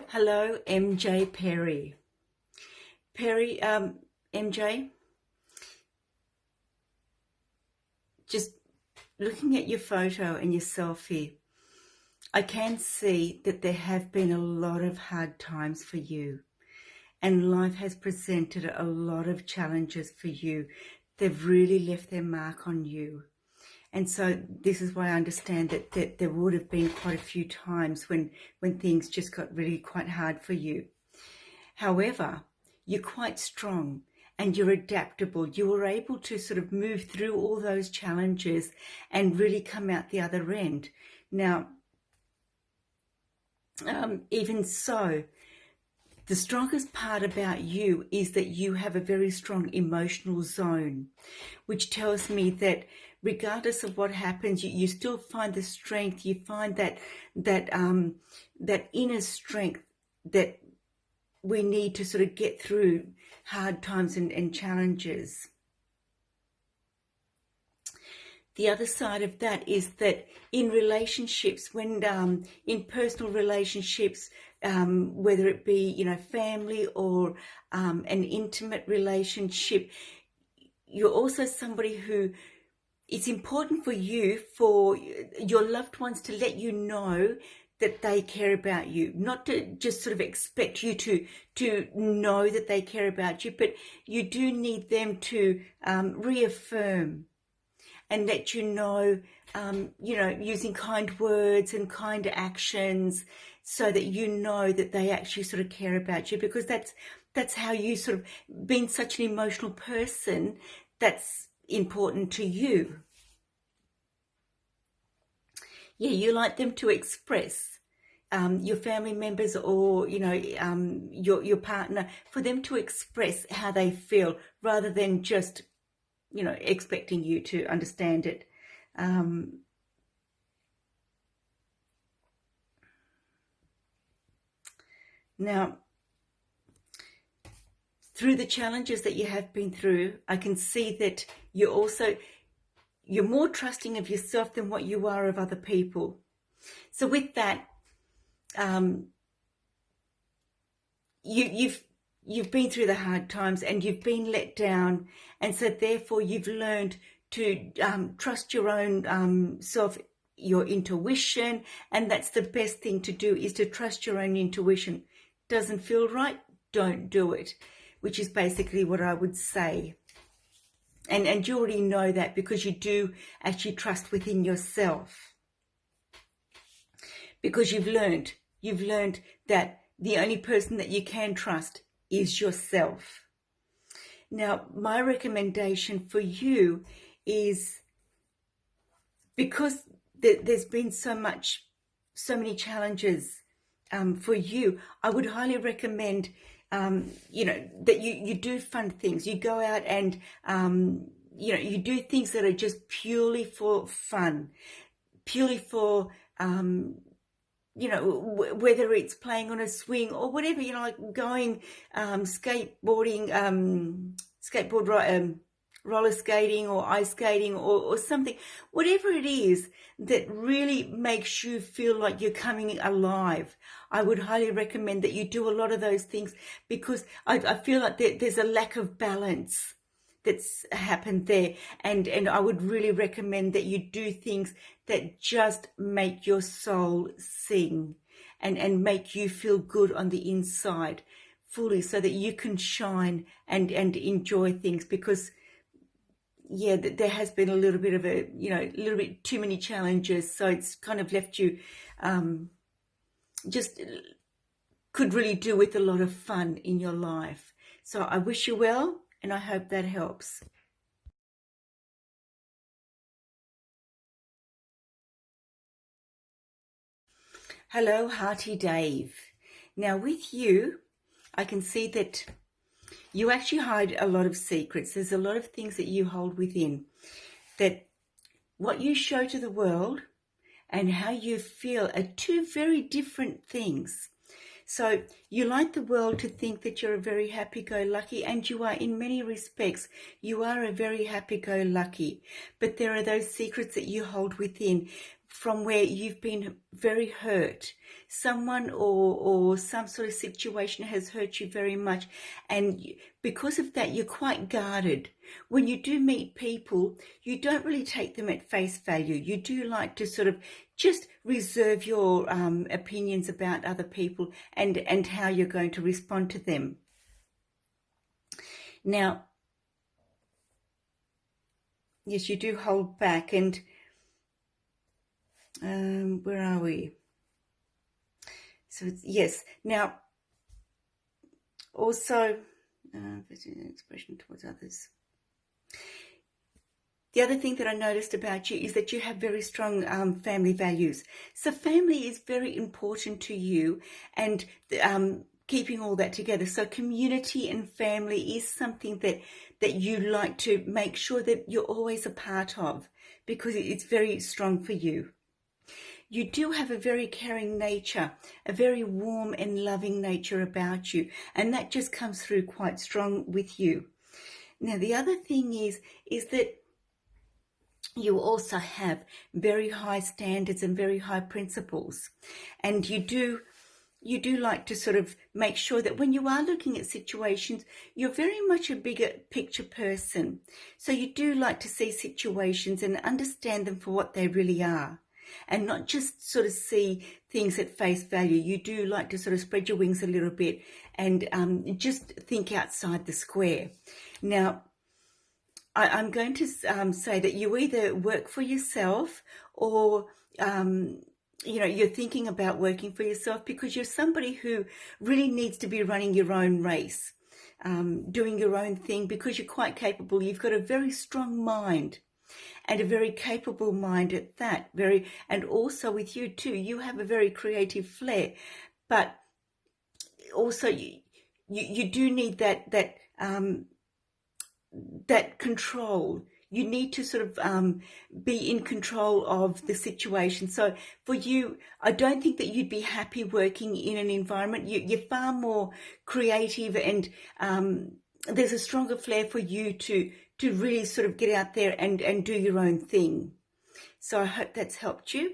Hello, MJ Perry. MJ, just looking at your photo and your selfie, I can see that there have been a lot of hard times for you, and life has presented a lot of challenges for you. They've really left their mark on you. And so this is why I understand that there would have been quite a few times when things just got really quite hard for you. However, you're quite strong and you're adaptable. You were able to sort of move through all those challenges and really come out the other end. Now, even so, the strongest part about you is that you have a very strong emotional zone, which tells me that regardless of what happens, you still find the strength. You find that inner strength that we need to sort of get through hard times and challenges. The other side of that is that in relationships, when in personal relationships, whether it be family or an intimate relationship, you're also somebody who it's important for you, for your loved ones, to let you know that they care about you, not to just sort of expect you to know that they care about you, but you do need them to reaffirm and let you know, using kind words and kind actions, so that you know that they actually sort of care about you, because that's how you sort of, being such an emotional person, that's important to you. Yeah, you like them to express, your family members or your partner, for them to express how they feel rather than just expecting you to understand it. Now, through the challenges that you have been through, I can see that you're more trusting of yourself than what you are of other people. So with that, you've been through the hard times and you've been let down, and so therefore you've learned to trust your own self, your intuition, and that's the best thing to do, is to trust your own intuition. Doesn't feel right, don't do it, which is basically what I would say. And you already know that, because you do actually trust within yourself, because you've learned that the only person that you can trust is yourself. Now, my recommendation for you is, because there's been so many challenges for you, I would highly recommend that you do fun things. You go out and you do things that are just purely for fun, purely for whether it's playing on a swing or whatever, like going skateboarding, roller skating or ice skating or something, whatever it is that really makes you feel like you're coming alive. I would highly recommend that you do a lot of those things, because I feel like there's a lack of balance that's happened there, and I would really recommend that you do things that just make your soul sing and make you feel good on the inside fully, so that you can shine and enjoy things. Because there has been a little bit of a little bit too many challenges, so it's kind of left you just could really do with a lot of fun in your life. So I wish you well, and I hope that helps. Hello, Hearty Dave. Now with you, I can see that you actually hide a lot of secrets. There's a lot of things that you hold within, that what you show to the world and how you feel are two very different things. So you like the world to think that you're a very happy-go-lucky, and you are in many respects. You are a very happy-go-lucky, but there are those secrets that you hold within, from where you've been very hurt. Someone or some sort of situation has hurt you very much, and because of that, you're quite guarded. When you do meet people, you don't really take them at face value. You do like to sort of just reserve your opinions about other people and how you're going to respond to them. Now, yes, you do hold back, and where are we? So yes. Now, also, expression towards others. The other thing that I noticed about you is that you have very strong family values. So family is very important to you, and keeping all that together. So community and family is something that you like to make sure that you're always a part of, because it's very strong for you. You do have a very caring nature, a very warm and loving nature about you, and that just comes through quite strong with you. Now, the other thing is that you also have very high standards and very high principles, and you do like to sort of make sure that when you are looking at situations, you're very much a bigger picture person. So you do like to see situations and understand them for what they really are, and not just sort of see things at face value. You do like to sort of spread your wings a little bit and just think outside the square. Now, I'm going to say that you either work for yourself or you're thinking about working for yourself, because you're somebody who really needs to be running your own race, doing your own thing, because you're quite capable. You've got a very strong mind, and a very capable mind at that. And also with you too, you have a very creative flair, but also you do need that control. You need to sort of be in control of the situation. So for you, I don't think that you'd be happy working in an environment. You're far more creative, and there's a stronger flair for you to really sort of get out there and do your own thing. So I hope that's helped you.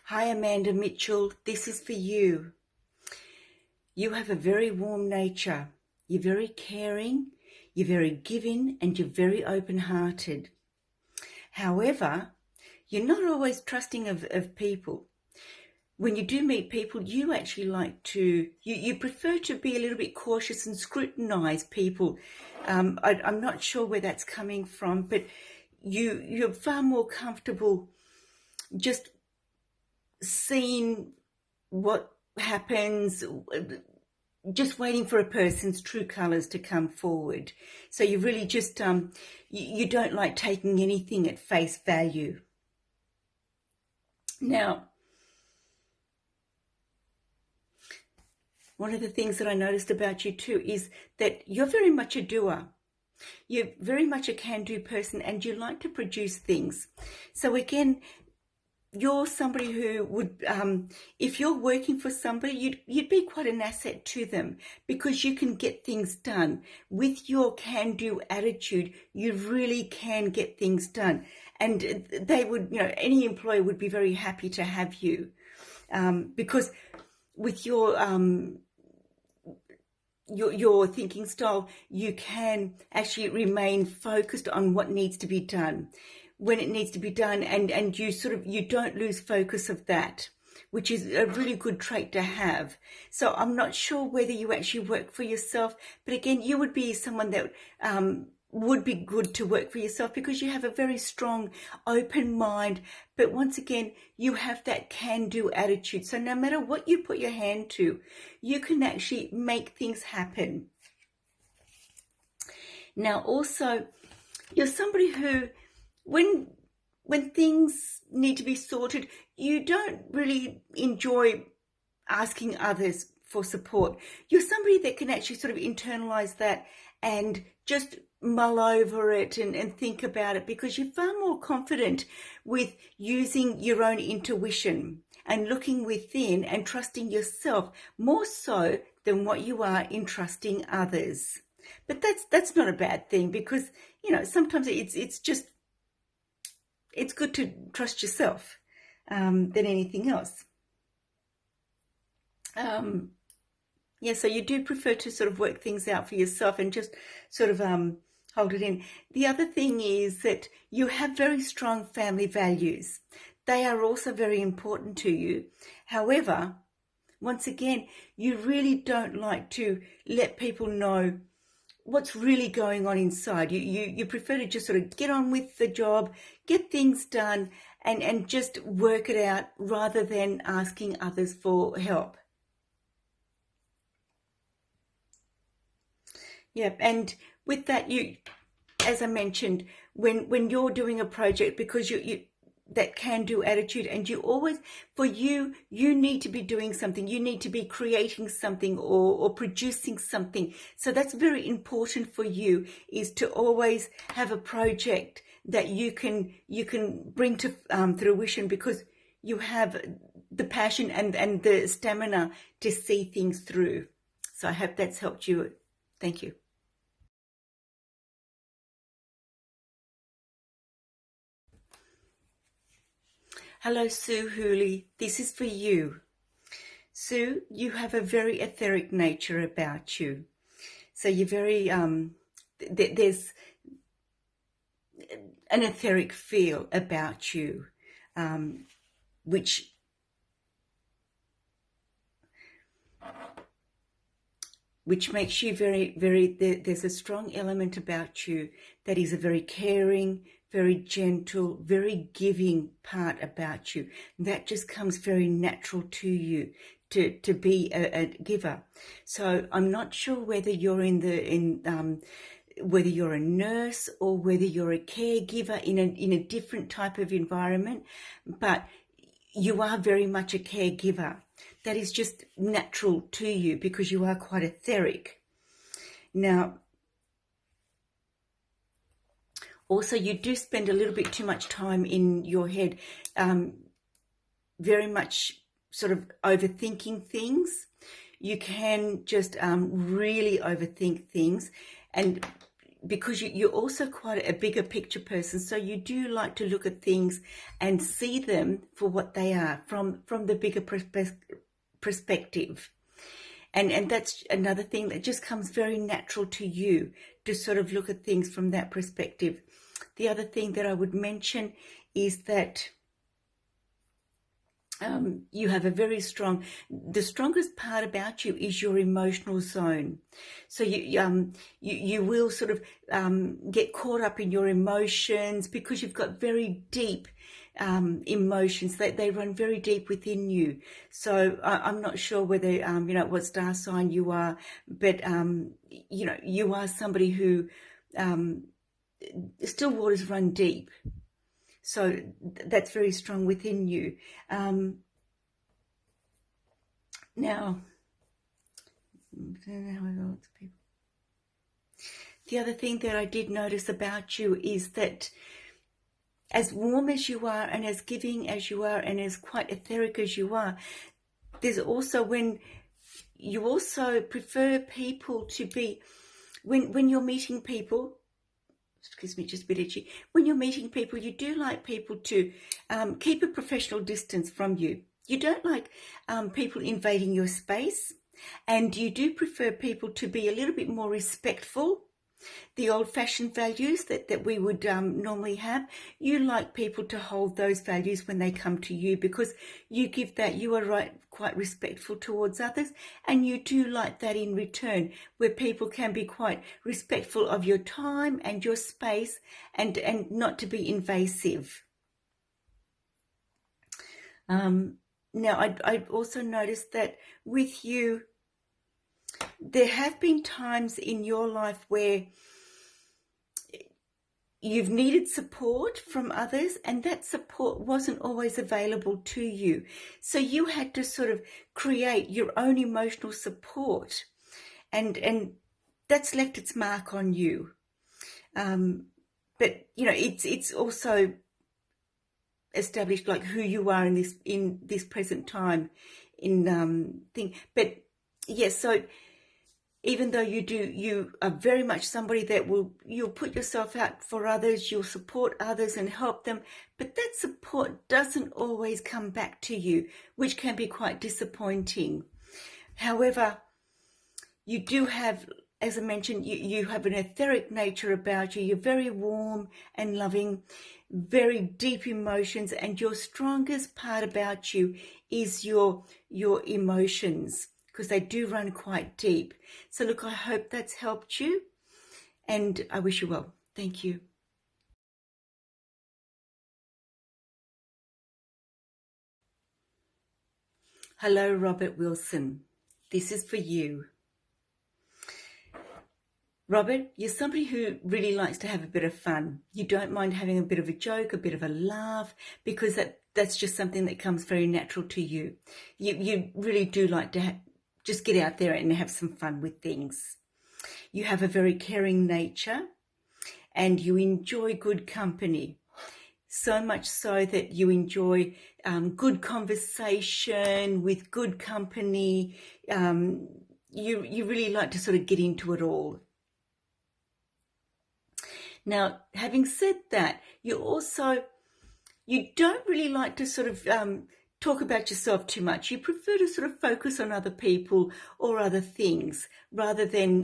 Hi, Amanda Mitchell. This is for you. You have a very warm nature. You're very caring, you're very giving, and you're very open-hearted. However, you're not always trusting of people. When you do meet people, you actually like to, you prefer to be a little bit cautious and scrutinize people. I'm not sure where that's coming from, but you're far more comfortable just seeing what happens, just waiting for a person's true colours to come forward. So you really just, you don't like taking anything at face value. Now, one of the things that I noticed about you too is that you're very much a doer. You're very much a can-do person, and you like to produce things. So again, you're somebody who would, if you're working for somebody, you'd be quite an asset to them, because you can get things done. With your can-do attitude, you really can get things done. And they would, any employer would be very happy to have you, because with your thinking style, you can actually remain focused on what needs to be done, when it needs to be done, and you don't lose focus of that, which is a really good trait to have. So I'm not sure whether you actually work for yourself, but again, you would be someone that would be good to work for yourself, because you have a very strong, open mind. But once again, you have that can-do attitude. So no matter what you put your hand to, you can actually make things happen. Now, also, you're somebody who, when things need to be sorted, you don't really enjoy asking others for support. You're somebody that can actually sort of internalize that and just mull over it and think about it, because you're far more confident with using your own intuition and looking within and trusting yourself more so than what you are in trusting others. But that's not a bad thing, because sometimes it's just it's good to trust yourself than anything else. Yeah, so you do prefer to sort of work things out for yourself and just sort of hold it in. The other thing is that you have very strong family values. They are also very important to you. However, once again, you really don't like to let people know what's really going on inside. You prefer to just sort of get on with the job, get things done, and just work it out rather than asking others for help. Yeah, and with that, as I mentioned, when you're doing a project, because you that can-do attitude, and you always, for you need to be doing something, you need to be creating something or producing something. So that's very important for you, is to always have a project that you can bring to fruition, because you have the passion and the stamina to see things through. So I hope that's helped you. Thank you. Hello, Sue Hooley. This is for you. Sue, you have a very etheric nature about you. So you're very, there's an etheric feel about you, which makes you very, very, there's a strong element about you that is a very caring, very gentle, very giving part about you. That just comes very natural to you to be a giver. So I'm not sure whether you're whether you're a nurse or whether you're a caregiver in a different type of environment, but you are very much a caregiver. That is just natural to you because you are quite etheric. Now, also, you do spend a little bit too much time in your head, very much sort of overthinking things. You can just really overthink things, and because you're also quite a bigger picture person, so you do like to look at things and see them for what they are from the bigger perspective. And that's another thing that just comes very natural to you, to sort of look at things from that perspective. The other thing that I would mention is that you have a very strong, the strongest part about you is your emotional zone. So you will sort of get caught up in your emotions because you've got very deep emotions, that they run very deep within you. So I'm not sure whether what star sign you are, but you are somebody who still waters run deep. So that's very strong within you. Now, the other thing that I did notice about you is that as warm as you are and as giving as you are and as quite etheric as you are, there's also when you also prefer people to be, when you're meeting people, excuse me, just a bit itchy. When you're meeting people, you do like people to keep a professional distance from you. You don't like people invading your space, and you do prefer people to be a little bit more respectful. The old-fashioned values that we would normally have, you like people to hold those values when they come to you, because you give that, you are quite respectful towards others, and you do like that in return, where people can be quite respectful of your time and your space, and not to be invasive. Now, I also noticed that with you, there have been times in your life where you've needed support from others, and that support wasn't always available to you. So you had to sort of create your own emotional support, and that's left its mark on you. But it's also established like who you are in this present time in thing. But yes, so even though you are very much somebody that you'll put yourself out for others, you'll support others and help them, but that support doesn't always come back to you, which can be quite disappointing. However, you do have, as I mentioned, you have an etheric nature about you. You're very warm and loving, very deep emotions, and your strongest part about you is your emotions, because they do run quite deep. So look, I hope that's helped you, and I wish you well. Thank you. Hello, Robert Wilson. This is for you. Robert, you're somebody who really likes to have a bit of fun. You don't mind having a bit of a joke, a bit of a laugh, because that's just something that comes very natural to you. You really do like to just get out there and have some fun with things. You have a very caring nature and you enjoy good company. So much so that you enjoy good conversation with good company. You really like to sort of get into it all. Now, having said that, you don't really like to sort of talk about yourself too much. You prefer to sort of focus on other people or other things rather than,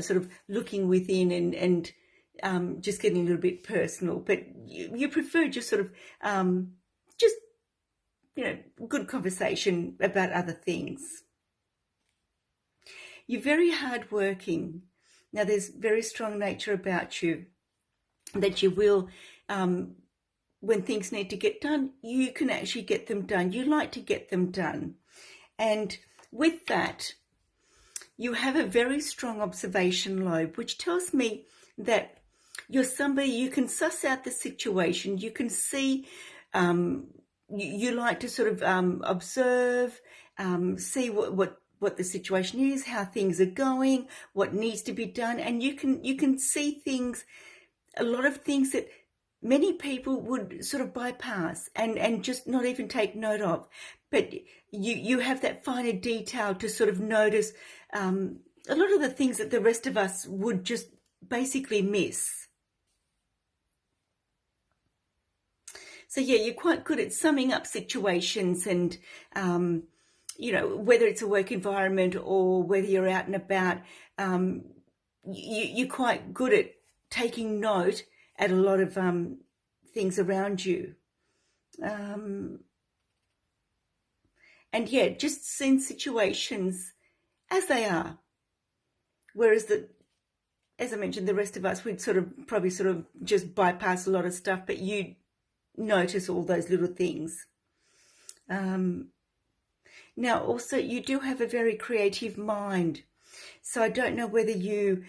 sort of looking within and just getting a little bit personal. But you prefer just sort of good conversation about other things. You're very hardworking. Now, there's very strong nature about you that you will, when things need to get done, you can actually get them done. You like to get them done. And with that, you have a very strong observation lobe, which tells me that you're somebody, you can suss out the situation. You can see, you like to sort of observe, see what the situation is, how things are going, what needs to be done. And you can see things, a lot of things that many people would sort of bypass and just not even take note of. But you have that finer detail to sort of notice a lot of the things that the rest of us would just basically miss. So yeah, you're quite good at summing up situations and, whether it's a work environment or whether you're out and about, you're quite good at taking note at a lot of things around you. And yeah, just seeing situations as they are. Whereas as I mentioned, the rest of us, we'd probably just bypass a lot of stuff, but you notice all those little things. Now, also, you do have a very creative mind. So I don't know whether you,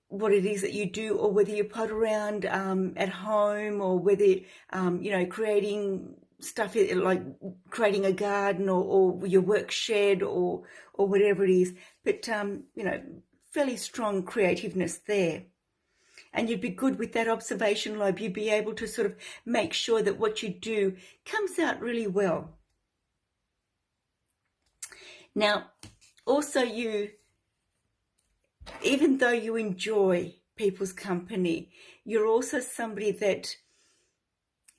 what it is that you do, or whether you pot around at home, or whether, creating stuff like creating a garden or your work shed or whatever it is. But, fairly strong creativeness there. And you'd be good with that observation lobe. You'd be able to sort of make sure that what you do comes out really well. Now, also even though you enjoy people's company, you're also somebody that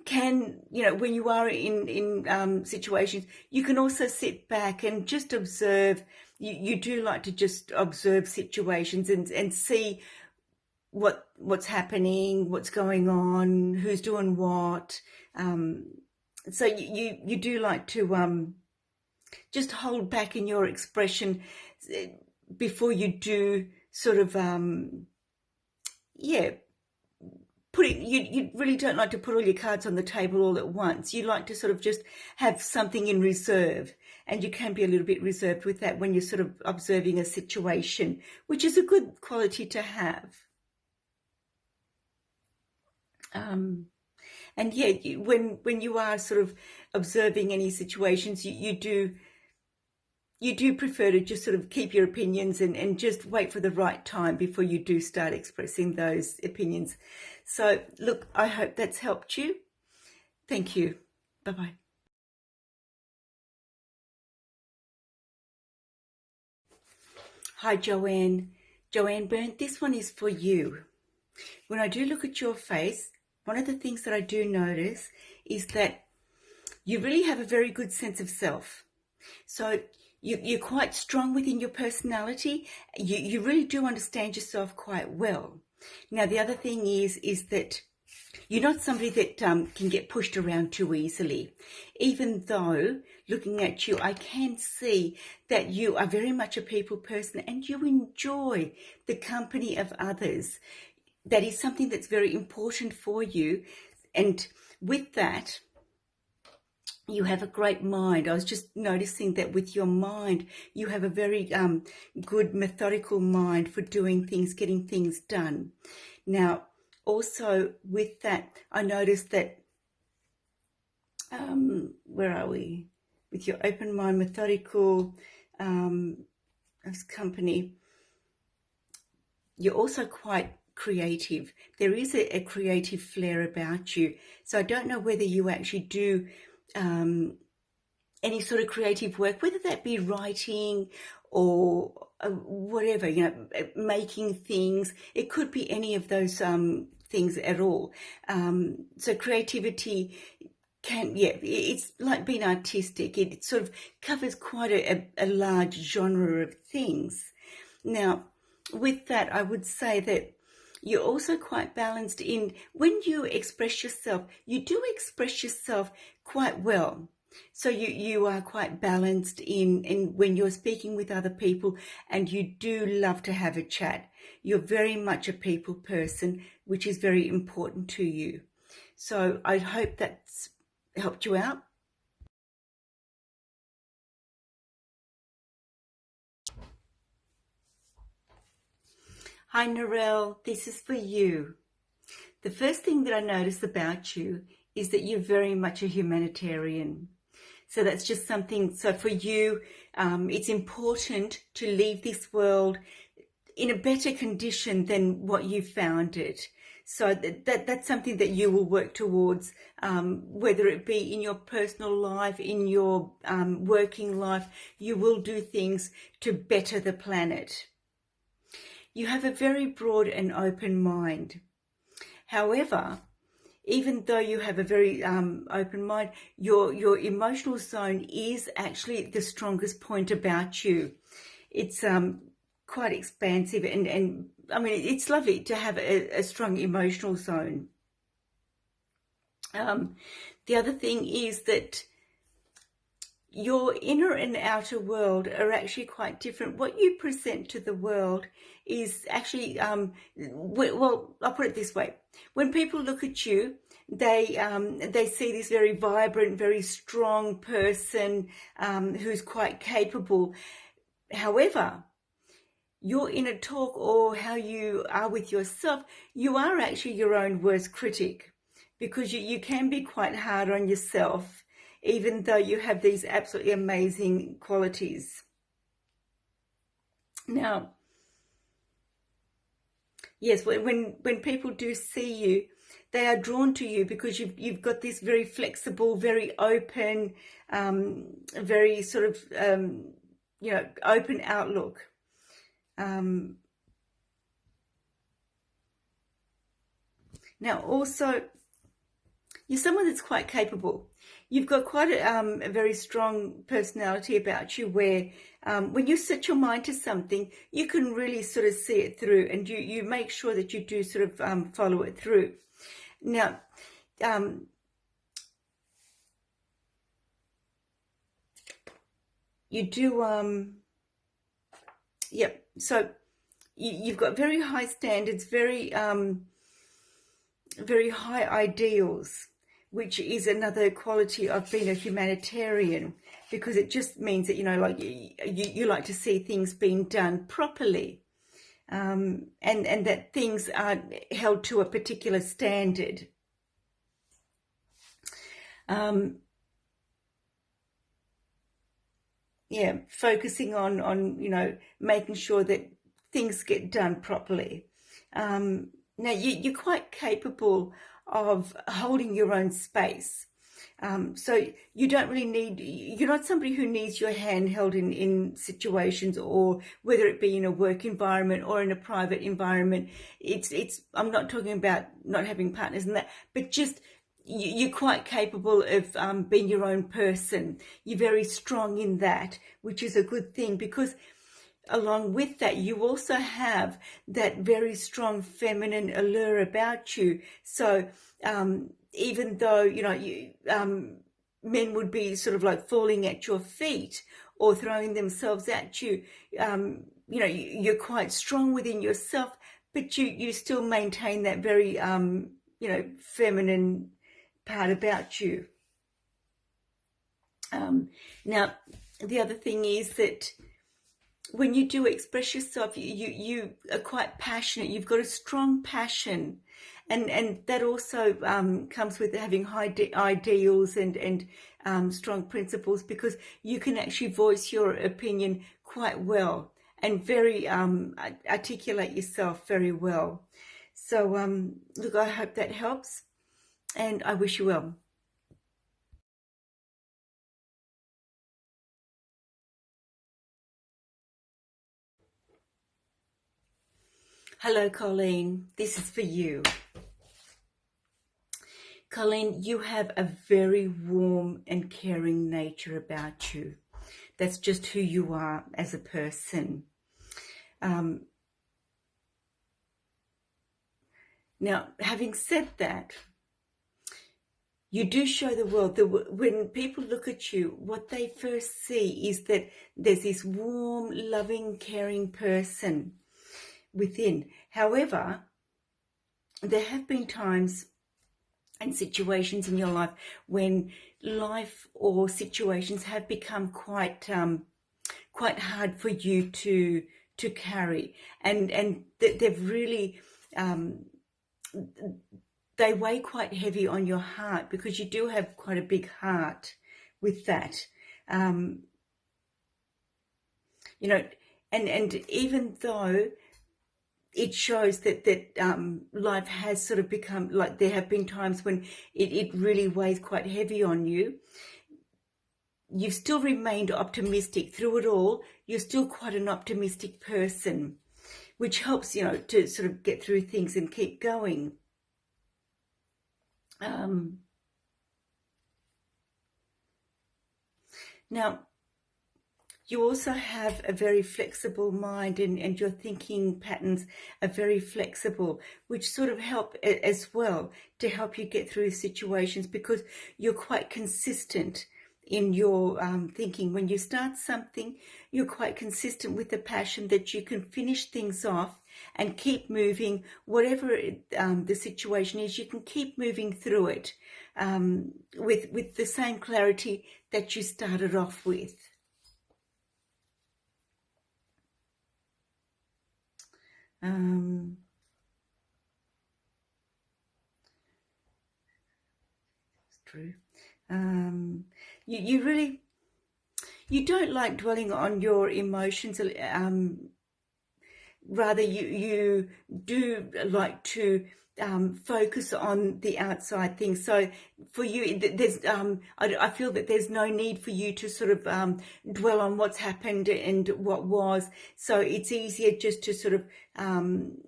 can, when you are in situations, you can also sit back and just observe. You do like to just observe situations and see what's happening, what's going on, who's doing what. So you do like to just hold back in your expression before you do sort of you really don't like to put all your cards on the table all at once. You like to sort of just have something in reserve, and you can be a little bit reserved with that when you're sort of observing a situation, which is a good quality to have. And yeah, when you are sort of observing any situations, you do you do prefer to just sort of keep your opinions and just wait for the right time before you do start expressing those opinions. So look, I hope that's helped you. Thank you. Bye-bye. Hi, Joanne. Joanne Byrne, this one is for you. When I do look at your face, one of the things that I do notice is that you really have a very good sense of self. So you're quite strong within your personality. You really do understand yourself quite well. Now, the other thing is that you're not somebody that can get pushed around too easily. Even though, looking at you, I can see that you are very much a people person and you enjoy the company of others. That is something that's very important for you. And with that, you have a great mind. I was just noticing that with your mind, you have a very good methodical mind for doing things, getting things done. Now, also with that, I noticed that, where are we? With your open mind, methodical company, you're also quite creative. There is a creative flair about you. So I don't know whether you actually do any sort of creative work, whether that be writing or whatever, making things. It could be any of those things at all. So creativity it's like being artistic. It sort of covers quite a large genre of things. Now, with that, I would say that you're also quite balanced in when you express yourself, you do express yourself quite well. So you are quite balanced in when you're speaking with other people, and you do love to have a chat. You're very much a people person, which is very important to you. So I hope that's helped you out. Hi, Narelle, this is for you. The first thing that I notice about you is that you're very much a humanitarian. So that's just something, so for you, it's important to leave this world in a better condition than what you found it. So that's something that you will work towards, whether it be in your personal life, in your working life, you will do things to better the planet. You have a very broad and open mind. However, even though you have a very open mind, your emotional zone is actually the strongest point about you. It's quite expansive, and I mean, it's lovely to have a strong emotional zone. The other thing is that your inner and outer world are actually quite different. What you present to the world is actually, well, I'll put it this way. When people look at you, they see this very vibrant, very strong person who's quite capable. However, your inner talk or how you are with yourself, you are actually your own worst critic, because you can be quite hard on yourself, even though you have these absolutely amazing qualities. Now, yes, when people do see you, they are drawn to you because you've got this very flexible, very open, very sort of open outlook. Now, also, you're someone that's quite capable. You've got quite a very strong personality about you, where when you set your mind to something, you can really sort of see it through, and you make sure that you do sort of follow it through. Now, you do, yep, so you've got very high standards, very high ideals, which is another quality of being a humanitarian, because it just means that, like you like to see things being done properly, and that things are held to a particular standard. focusing on making sure that things get done properly. Now you're quite capable of holding your own space. So you don't really you're not somebody who needs your hand held in situations, or whether it be in a work environment or in a private environment. I'm not talking about not having partners and that, but just you're quite capable of being your own person. You're very strong in that, which is a good thing, because along with that, you also have that very strong feminine allure about you. So even though, men would be sort of like falling at your feet or throwing themselves at you, you're quite strong within yourself, but you still maintain that very, feminine part about you. Now, the other thing is that when you do express yourself, you are quite passionate. You've got a strong passion, and that also comes with having high ideals and strong principles, because you can actually voice your opinion quite well and very articulate yourself very well. So look, I hope that helps, and I wish you well. Hello, Colleen. This is for you. Colleen, you have a very warm and caring nature about you. That's just who you are as a person. Now, having said that, you do show the world that when people look at you, what they first see is that there's this warm, loving, caring person within. However, there have been times and situations in your life when life or situations have become quite hard for you to carry, and they've really they weigh quite heavy on your heart, because you do have quite a big heart with that. And even though it shows that life has sort of become like, there have been times when it really weighs quite heavy on you, you've still remained optimistic through it all. You're still quite an optimistic person, which helps, to sort of get through things and keep going. Now, you also have a very flexible mind, and your thinking patterns are very flexible, which sort of help as well to help you get through situations, because you're quite consistent in your thinking. When you start something, you're quite consistent with the passion that you can finish things off and keep moving. Whatever the situation is, you can keep moving through it with the same clarity that you started off with. It's true. You really, you don't like dwelling on your emotions. Rather, you do like to focus on the outside things. So for you, there's I feel that there's no need for you to sort of dwell on what's happened and what was. So it's easier just to sort of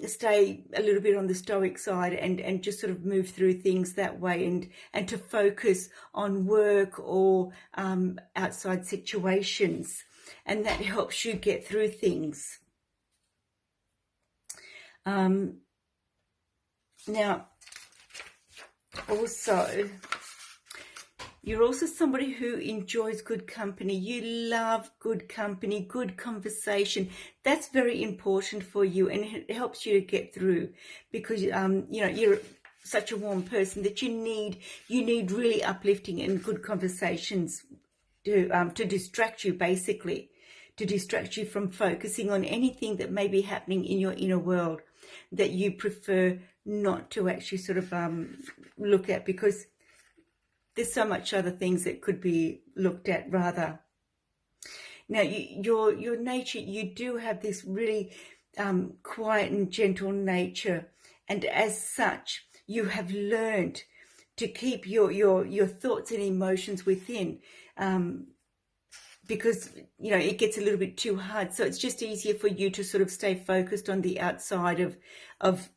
stay a little bit on the stoic side and just sort of move through things that way, and to focus on work or outside situations, and that helps you get through things. Now, also, you're also somebody who enjoys good company. You love good company, good conversation. That's very important for you, and it helps you to get through, because you're such a warm person that you need really uplifting and good conversations to distract you, basically, to distract you from focusing on anything that may be happening in your inner world that you prefer not to actually sort of look at, because there's so much other things that could be looked at rather. Now, your nature, you do have this really quiet and gentle nature, and as such, you have learned to keep your thoughts and emotions within, because it gets a little bit too hard. So it's just easier for you to sort of stay focused on the outside of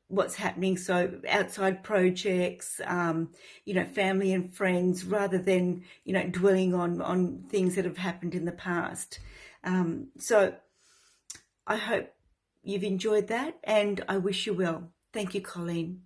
what's happening. So outside projects, family and friends, rather than dwelling on things that have happened in the past. So I hope you've enjoyed that, and I wish you well. Thank you, Colleen.